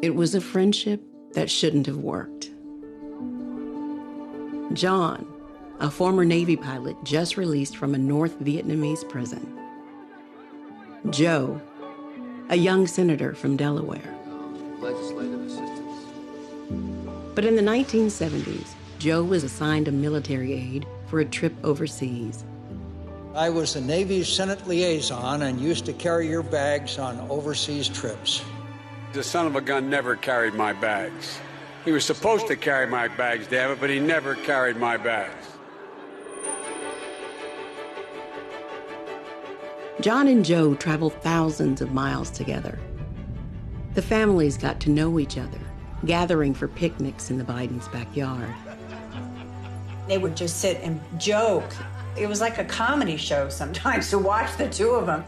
It was a friendship that shouldn't have worked. John, a former Navy pilot just released from a North Vietnamese prison. Joe, a young senator from Delaware. Legislative assistance. But in the 1970s, Joe was assigned a military aide for a trip overseas. I was the Navy's Senate liaison and used to carry your bags on overseas trips. The son of a gun never carried my bags. He was supposed to carry my bags, damn it, but he never carried my bags. John and Joe traveled thousands of miles together. The families got to know each other, gathering for picnics in the Bidens' backyard. They would just sit and joke. It was like a comedy show sometimes to watch the two of them.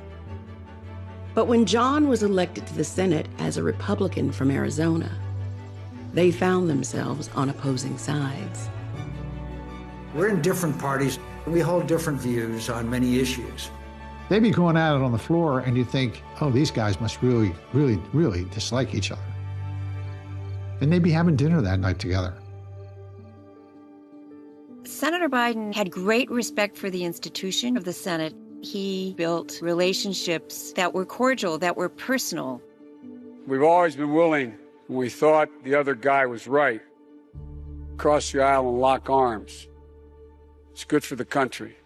But when John was elected to the Senate as a Republican from Arizona, they found themselves on opposing sides. We're in different parties. We hold different views on many issues. They'd be going at it on the floor, and you think, oh, these guys must really, really, really dislike each other. And they'd be having dinner that night together. Senator Biden had great respect for the institution of the Senate. He built relationships that were cordial, that were personal. We've always been willing, when we thought the other guy was right, cross the aisle and lock arms. It's good for the country.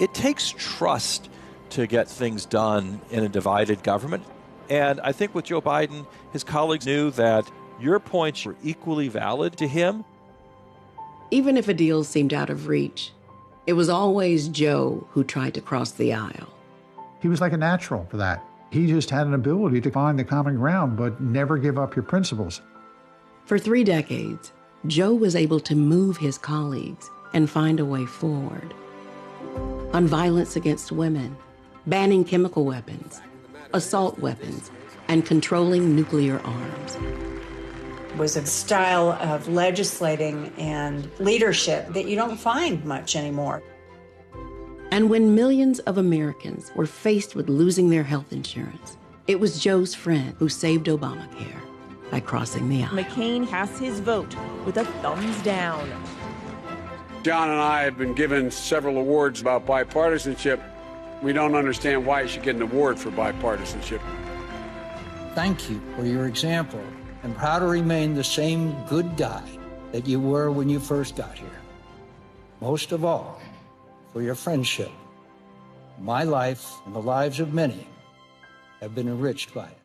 It takes trust to get things done in a divided government. And I think with Joe Biden, his colleagues knew that your points were equally valid to him. Even if a deal seemed out of reach, it was always Joe who tried to cross the aisle. He was like a natural for that. He just had an ability to find the common ground, but never give up your principles. For 3 decades, Joe was able to move his colleagues and find a way forward. On violence against women, banning chemical weapons, assault weapons, and controlling nuclear arms. It was a style of legislating and leadership that you don't find much anymore. And when millions of Americans were faced with losing their health insurance, it was Joe's friend who saved Obamacare by crossing the aisle. McCain casts his vote with a thumbs down. John and I have been given several awards about bipartisanship. We don't understand why you should get an award for bipartisanship. Thank you for your example. I'm proud to remain the same good guy that you were when you first got here. Most of all, for your friendship. My life and the lives of many have been enriched by it.